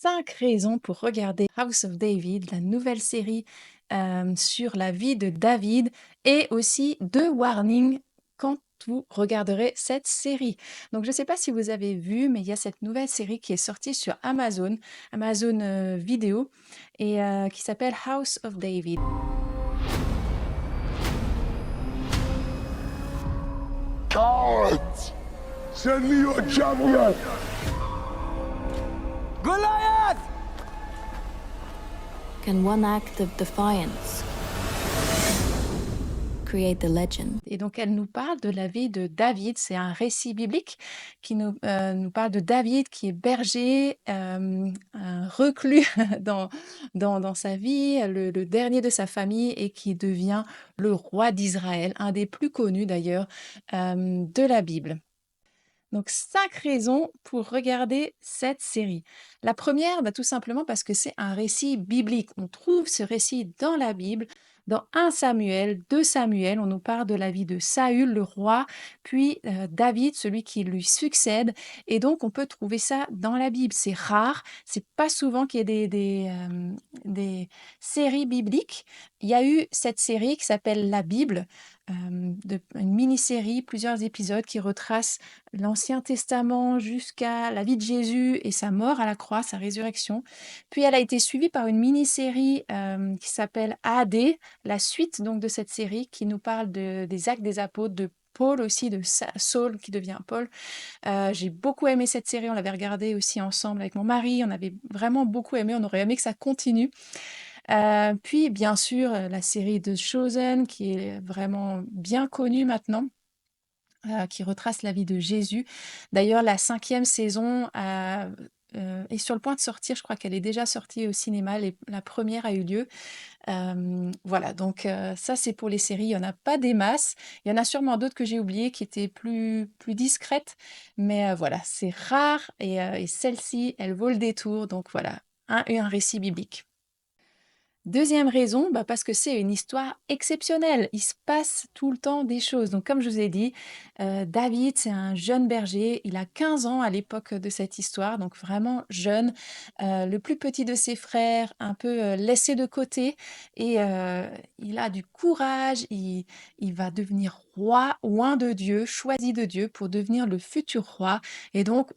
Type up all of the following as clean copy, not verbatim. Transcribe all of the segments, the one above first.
5 raisons pour regarder House of David, la nouvelle série, sur la vie de David et aussi 2 warnings quand vous regarderez cette série. Donc je ne sais pas si vous avez vu, mais il y a cette nouvelle série qui est sortie sur Amazon, Vidéo et qui s'appelle House of David. Cowards! Send me your champion! Goliath! Can one act of defiance create the legend? Et donc elle nous parle de la vie de David. C'est un récit biblique qui nous parle de David qui est berger, un reclus dans sa vie, le dernier de sa famille et qui devient le roi d'Israël, un des plus connus d'ailleurs, de la Bible. Donc 5 raisons pour regarder cette série. La première, tout simplement parce que c'est un récit biblique. On trouve ce récit dans la Bible, dans 1 Samuel, 2 Samuel, on nous parle de la vie de Saül, le roi, puis David, celui qui lui succède. Et donc on peut trouver ça dans la Bible. C'est rare, c'est pas souvent qu'il y ait des séries bibliques. Il y a eu cette série qui s'appelle La Bible, une mini-série, plusieurs épisodes qui retracent l'Ancien Testament jusqu'à la vie de Jésus et sa mort à la croix, sa résurrection. Puis elle a été suivie par une mini-série qui s'appelle AD, la suite donc de cette série qui nous parle des actes des apôtres, de Paul aussi, de Saul qui devient Paul. J'ai beaucoup aimé cette série, on l'avait regardée aussi ensemble avec mon mari, on avait vraiment beaucoup aimé, on aurait aimé que ça continue. Puis bien sûr, la série de Chosen qui est vraiment bien connue maintenant, qui retrace la vie de Jésus. D'ailleurs, la 5e saison est sur le point de sortir. Je crois qu'elle est déjà sortie au cinéma. La première a eu lieu. Voilà, donc ça, c'est pour les séries. Il y en a pas des masses. Il y en a sûrement d'autres que j'ai oubliées qui étaient plus discrètes. Mais voilà, c'est rare et celle-ci, elle vaut le détour. Donc voilà, un récit biblique. Deuxième raison, parce que c'est une histoire exceptionnelle. Il se passe tout le temps des choses. Donc comme je vous ai dit, David, c'est un jeune berger. Il a 15 ans à l'époque de cette histoire, donc vraiment jeune. Le plus petit de ses frères, un peu laissé de côté. Et il a du courage. Il va devenir roi, oint de Dieu, choisi de Dieu pour devenir le futur roi. Et donc,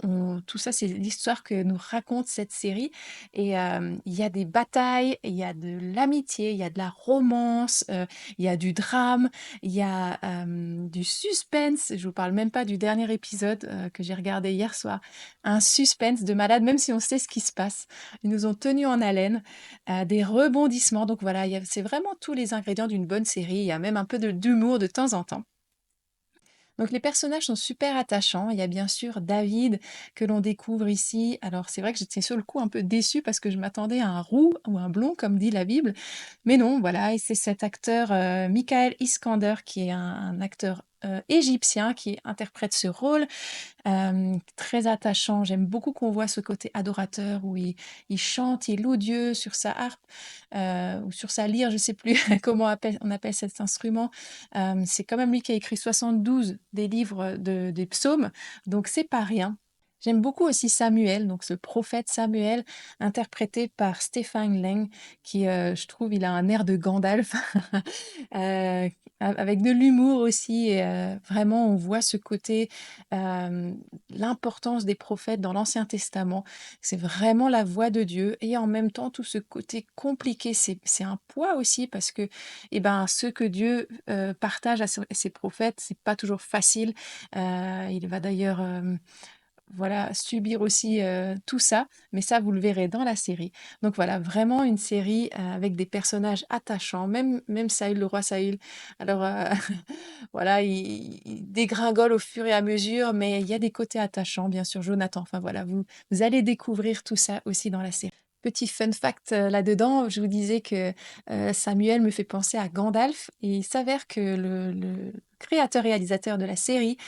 tout ça, c'est l'histoire que nous raconte cette série. Et il y a des batailles, il y a de l'amitié, il y a de la romance, il y a du drame, il y a du suspense. Je vous parle même pas du dernier épisode que j'ai regardé hier soir. Un suspense de malade, même si on sait ce qui se passe. Ils nous ont tenus en haleine, des rebondissements. Donc voilà, c'est vraiment tous les ingrédients d'une bonne série. Il y a même un peu d'humour de temps en temps. Donc les personnages sont super attachants. Il y a bien sûr David que l'on découvre ici. Alors c'est vrai que j'étais sur le coup un peu déçue parce que je m'attendais à un roux ou un blond comme dit la Bible. Mais non, voilà, et c'est cet acteur Michael Iskander qui est un acteur égyptien qui interprète ce rôle. Très attachant. J'aime beaucoup qu'on voit ce côté adorateur où il chante, il loue Dieu sur sa harpe, ou sur sa lyre, je sais plus comment on appelle cet instrument. C'est quand même lui qui a écrit 72 des livres des psaumes, donc c'est pas rien. J'aime beaucoup aussi Samuel, donc ce prophète Samuel, interprété par Stephen Lang, qui, je trouve, il a un air de Gandalf, avec de l'humour aussi et vraiment on voit ce côté, l'importance des prophètes dans l'Ancien Testament. C'est vraiment la voix de Dieu et en même temps tout ce côté compliqué, c'est un poids aussi parce que, ce que Dieu, partage à ses prophètes, c'est pas toujours facile. Il va d'ailleurs, voilà, subir aussi, tout ça, mais ça, vous le verrez dans la série. Donc voilà, vraiment une série, avec des personnages attachants, même Saül, le roi Saül. Alors, voilà, il dégringole au fur et à mesure, mais il y a des côtés attachants, bien sûr, Jonathan. Enfin voilà, vous allez découvrir tout ça aussi dans la série. Petit fun fact, là-dedans, je vous disais que, Samuel me fait penser à Gandalf et il s'avère que le créateur-réalisateur de la série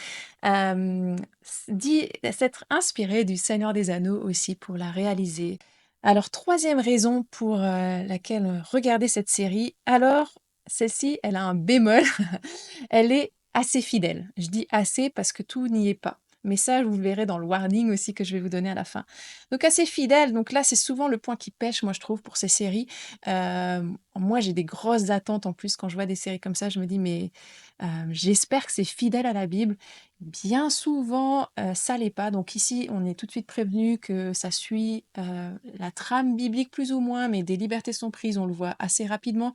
dit s'être inspiré du Seigneur des Anneaux aussi pour la réaliser. Alors, troisième raison pour laquelle regarder cette série, alors celle-ci, elle a un bémol, elle est assez fidèle. Je dis assez parce que tout n'y est pas. mais ça, vous le verrez dans le warning aussi que je vais vous donner à la fin. Donc assez fidèle, donc là, c'est souvent le point qui pêche, moi, je trouve, pour ces séries. Moi, j'ai des grosses attentes en plus quand je vois des séries comme ça, je me dis: «Mais, j'espère que c'est fidèle à la Bible». Bien souvent, ça l'est pas, donc ici, on est tout de suite prévenu que ça suit, la trame biblique plus ou moins, mais des libertés sont prises, on le voit assez rapidement.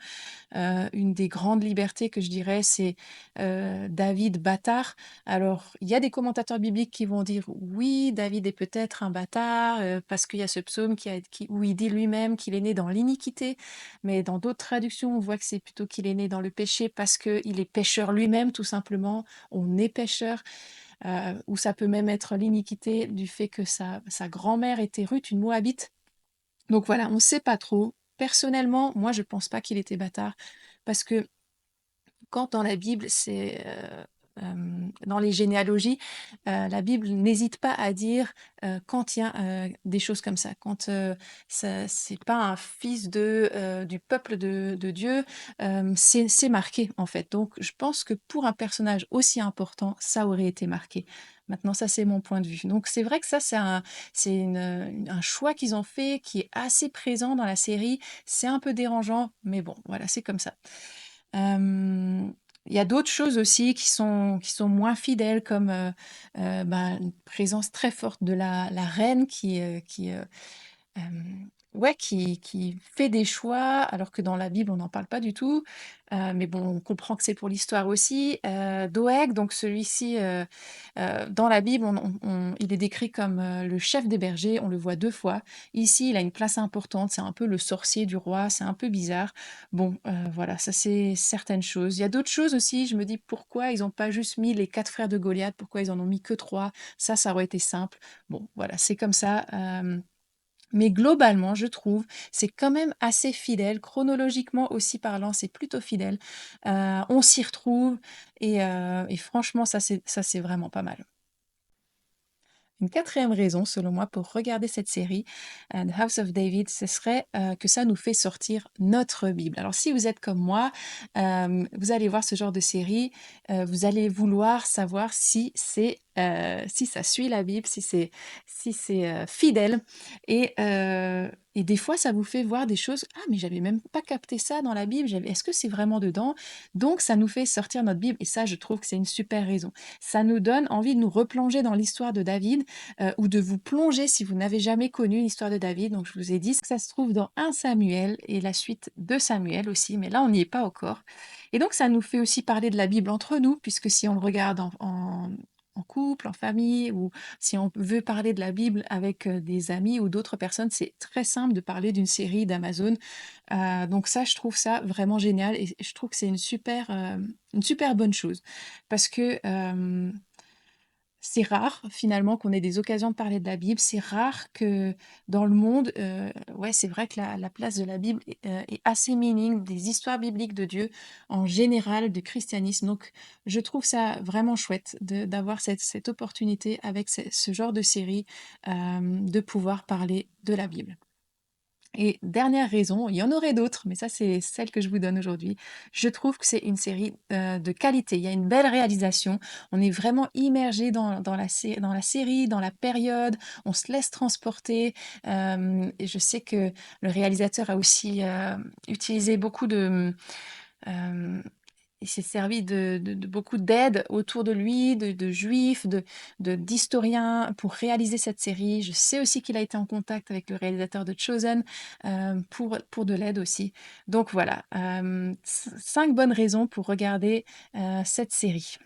Une des grandes libertés que je dirais, c'est, David bâtard. Alors, il y a des commentateurs bibliques qui vont dire: «Oui, David est peut-être un bâtard, parce qu'il y a ce psaume où il dit lui-même qu'il est né dans l'iniquité». Mais dans d'autres traductions, on voit que c'est plutôt qu'il est né dans le péché parce qu'il est pécheur lui-même, tout simplement. On est pécheur, ou ça peut même être l'iniquité du fait que sa grand-mère était Ruth, une Moabite. Donc voilà, on ne sait pas trop. Personnellement, moi, je pense pas qu'il était bâtard parce que quand dans la Bible, dans les généalogies, la Bible n'hésite pas à dire, quand il y a, des choses comme ça. Quand, ça c'est pas un fils du peuple de Dieu, c'est marqué, en fait. Donc je pense que pour un personnage aussi important, ça aurait été marqué. Maintenant ça, c'est mon point de vue. Donc c'est vrai que ça, un choix qu'ils ont fait qui est assez présent dans la série. C'est un peu dérangeant, mais bon, voilà, c'est comme ça. Hem, il y a d'autres choses aussi qui sont moins fidèles comme, une présence très forte de la reine ouais, qui fait des choix alors que dans la Bible, on n'en parle pas du tout. Mais bon, on comprend que c'est pour l'histoire aussi. Doeg, donc celui-ci, dans la Bible, il est décrit comme, le chef des bergers, on le voit 2 fois. Ici, il a une place importante, c'est un peu le sorcier du roi, c'est un peu bizarre. Bon, voilà, ça c'est certaines choses. Il y a d'autres choses aussi, je me dis: «Pourquoi ils n'ont pas juste mis les 4 frères de Goliath? Pourquoi ils en ont mis que 3? Ça aurait été simple». Bon, voilà, c'est comme ça, mais globalement, je trouve, c'est quand même assez fidèle. Chronologiquement aussi parlant, c'est plutôt fidèle. On s'y retrouve et franchement, ça c'est vraiment pas mal. Une quatrième raison, selon moi, pour regarder cette série, The House of David, ce serait, que ça nous fait sortir notre Bible. Alors si vous êtes comme moi, vous allez voir ce genre de série, vous allez vouloir savoir si ça suit la Bible, si c'est fidèle et des fois, ça vous fait voir des choses: «Ah mais j'avais même pas capté ça dans la Bible, est-ce que c'est vraiment dedans?» Donc ça nous fait sortir notre Bible et ça, je trouve que c'est une super raison. Ça nous donne envie de nous replonger dans l'histoire de David, ou de vous plonger si vous n'avez jamais connu l'histoire de David. Donc je vous ai dit que ça se trouve dans 1 Samuel et la suite de Samuel aussi, mais là on n'y est pas encore. Et donc ça nous fait aussi parler de la Bible entre nous, puisque si on le regarde en couple, en famille, ou si on veut parler de la Bible avec des amis ou d'autres personnes, c'est très simple de parler d'une série d'Amazon. Donc ça, je trouve ça vraiment génial et je trouve que c'est une super bonne chose. Parce que c'est rare finalement qu'on ait des occasions de parler de la Bible. C'est rare que dans le monde, ouais, c'est vrai que la place de la Bible est assez minime, des histoires bibliques de Dieu en général, du christianisme. Donc je trouve ça vraiment chouette d'avoir cette opportunité avec ce genre de série, de pouvoir parler de la Bible. Et dernière raison, il y en aurait d'autres, mais ça, c'est celle que je vous donne aujourd'hui. Je trouve que c'est une série, de qualité. Il y a une belle réalisation. On est vraiment immergé dans la série, dans la période. On se laisse transporter, et je sais que le réalisateur a aussi, utilisé beaucoup de, il s'est servi de beaucoup d'aides autour de lui, de juifs, d'historiens pour réaliser cette série. Je sais aussi qu'il a été en contact avec le réalisateur de Chosen, pour de l'aide aussi. Donc voilà, 5 bonnes raisons pour regarder, cette série.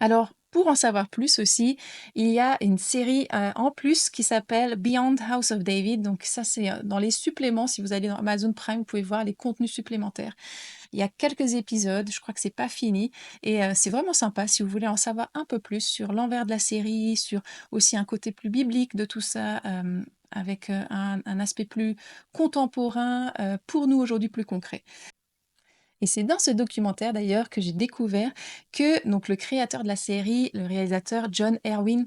Alors, pour en savoir plus aussi, il y a une série, en plus qui s'appelle Beyond House of David. Donc ça, c'est, dans les suppléments. Si vous allez dans Amazon Prime, vous pouvez voir les contenus supplémentaires. Il y a quelques épisodes, je crois que c'est pas fini et c'est vraiment sympa si vous voulez en savoir un peu plus sur l'envers de la série, sur aussi un côté plus biblique de tout ça, avec, un aspect plus contemporain, pour nous aujourd'hui plus concret. Et c'est dans ce documentaire d'ailleurs que j'ai découvert que donc le créateur de la série, le réalisateur John Erwin,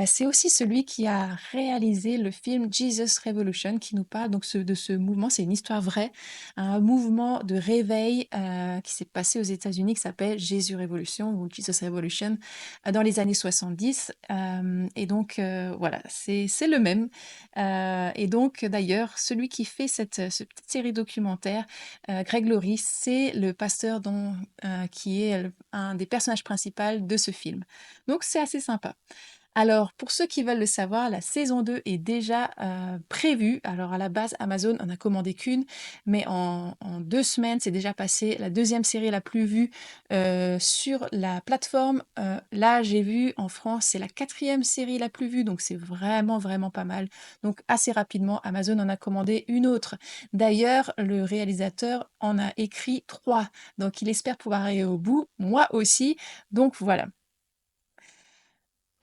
c'est aussi celui qui a réalisé le film Jesus Revolution qui nous parle donc de ce mouvement, c'est une histoire vraie, un mouvement de réveil, qui s'est passé aux États-Unis qui s'appelle Jésus Révolution ou Jesus Revolution, dans les années 70. Et donc voilà, c'est le même. Et donc d'ailleurs, celui qui fait cette petite série documentaire, Greg Laurie, c'est le pasteur qui est un des personnages principaux de ce film. Donc c'est assez sympa. Alors, pour ceux qui veulent le savoir, la saison 2 est déjà prévue. Alors, à la base, Amazon en a commandé qu'une, mais en 2 semaines, c'est déjà passé la deuxième série la plus vue sur la plateforme. Là, j'ai vu en France, c'est la quatrième série la plus vue, donc c'est vraiment, vraiment pas mal. Donc, assez rapidement, Amazon en a commandé une autre. D'ailleurs, le réalisateur en a écrit 3, donc il espère pouvoir aller au bout, moi aussi. Donc, voilà.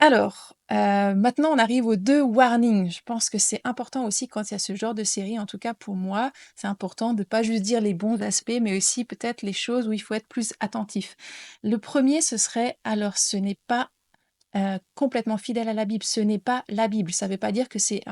Alors, maintenant on arrive aux 2 warnings. Je pense que c'est important aussi quand il y a ce genre de série, en tout cas pour moi, c'est important de pas juste dire les bons aspects, mais aussi peut-être les choses où il faut être plus attentif. Le premier, ce serait alors ce n'est pas complètement fidèle à la Bible. Ce n'est pas la Bible. Ça ne veut pas dire que c'est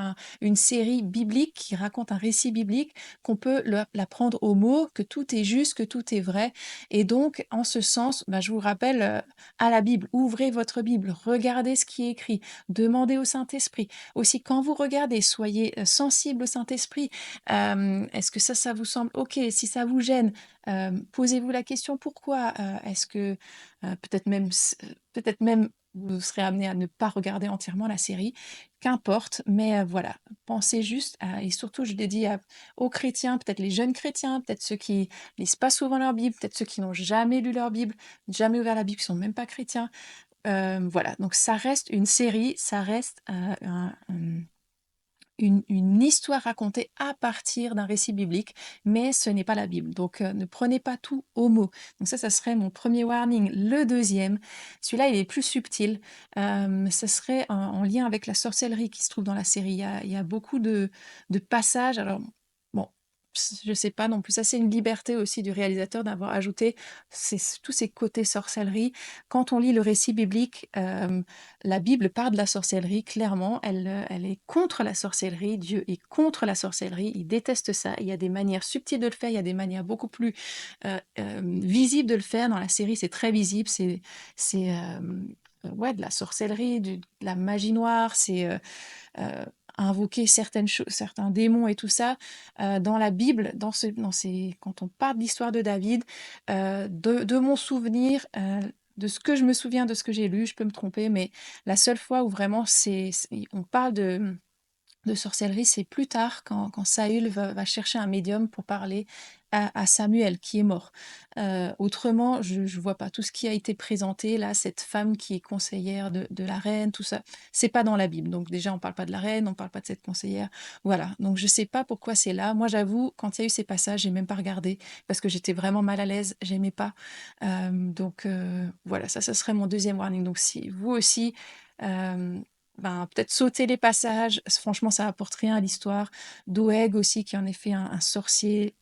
une série biblique qui raconte un récit biblique, qu'on peut la prendre au mot, que tout est juste, que tout est vrai. Et donc, en ce sens, bah, je vous rappelle à la Bible, ouvrez votre Bible, regardez ce qui est écrit, demandez au Saint-Esprit. Aussi, quand vous regardez, soyez sensible au Saint-Esprit. Est-ce que ça vous semble OK? Si ça vous gêne, posez-vous la question pourquoi? Est-ce que peut-être même vous serez amené à ne pas regarder entièrement la série, qu'importe, mais voilà, pensez juste à et surtout je l'ai dit aux chrétiens, peut-être les jeunes chrétiens, peut-être ceux qui lisent pas souvent leur Bible, peut-être ceux qui n'ont jamais lu leur Bible, jamais ouvert la Bible, qui sont même pas chrétiens. Voilà, donc ça reste une série, ça reste, une histoire racontée à partir d'un récit biblique, mais ce n'est pas la Bible. Donc, ne prenez pas tout au mot. Donc ça serait mon premier warning. Le deuxième, celui-là, il est plus subtil. Ce serait en lien avec la sorcellerie qui se trouve dans la série. Il y a beaucoup de passages. Alors, bon, je sais pas non plus. Ça, c'est une liberté aussi du réalisateur d'avoir ajouté tous ces côtés sorcellerie. Quand on lit le récit biblique, la Bible parle de la sorcellerie, clairement, elle est contre la sorcellerie, Dieu est contre la sorcellerie, il déteste ça. Il y a des manières subtiles de le faire, il y a des manières beaucoup plus visibles de le faire. Dans la série, c'est très visible, c'est ouais, de la sorcellerie, de la magie noire, c'est invoquer certains démons et tout ça. Dans la Bible, quand on parle de l'histoire de David, de mon souvenir, de ce que je me souviens de ce que j'ai lu, je peux me tromper, mais la seule fois où vraiment on parle de sorcellerie, c'est plus tard quand Saül va chercher un médium pour parler à Samuel qui est mort. Autrement, je ne vois pas tout ce qui a été présenté là, cette femme qui est conseillère de la reine, tout ça, c'est pas dans la Bible. Donc déjà, on parle pas de la reine, on parle pas de cette conseillère. Voilà, donc je sais pas pourquoi c'est là. Moi, j'avoue, quand il y a eu ces passages, j'ai même pas regardé parce que j'étais vraiment mal à l'aise, j'aimais pas. Donc voilà, ça serait mon deuxième warning. Donc si vous aussi, ben, peut-être sauter les passages, franchement, ça apporte rien à l'histoire. Doeg aussi, qui en est fait un sorcier.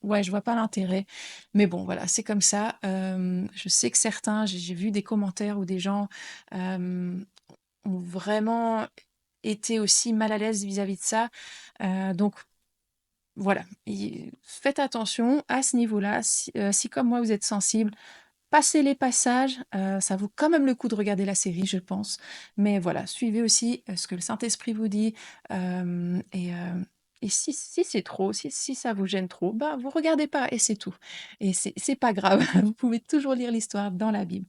Ouais, je vois pas l'intérêt. Mais bon, voilà, c'est comme ça. Je sais que certains, j'ai vu des commentaires où des gens ont vraiment été aussi mal à l'aise vis-à-vis de ça. Donc voilà, faites attention à ce niveau-là. Si comme moi, vous êtes sensible, passez les passages, ça vaut quand même le coup de regarder la série, je pense. Mais voilà, suivez aussi, ce que le Saint-Esprit vous dit, et si c'est trop, si ça vous gêne trop, bah, vous regardez pas et c'est tout. Et c'est pas grave, vous pouvez toujours lire l'histoire dans la Bible.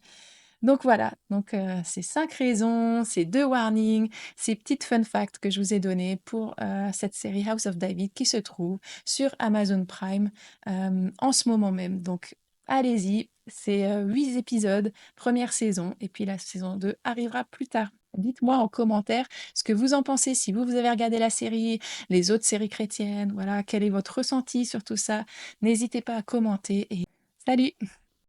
Donc voilà, donc ces 5 raisons, ces 2 warnings, ces petites fun facts que je vous ai donnés pour, cette série House of David qui se trouve sur Amazon Prime, en ce moment même. Donc allez-y, c'est, 8 épisodes, première saison et puis la saison 2 arrivera plus tard. Dites-moi en commentaire ce que vous en pensez, si vous avez regardé la série, les autres séries chrétiennes, voilà, quel est votre ressenti sur tout ça? N'hésitez pas à commenter et salut!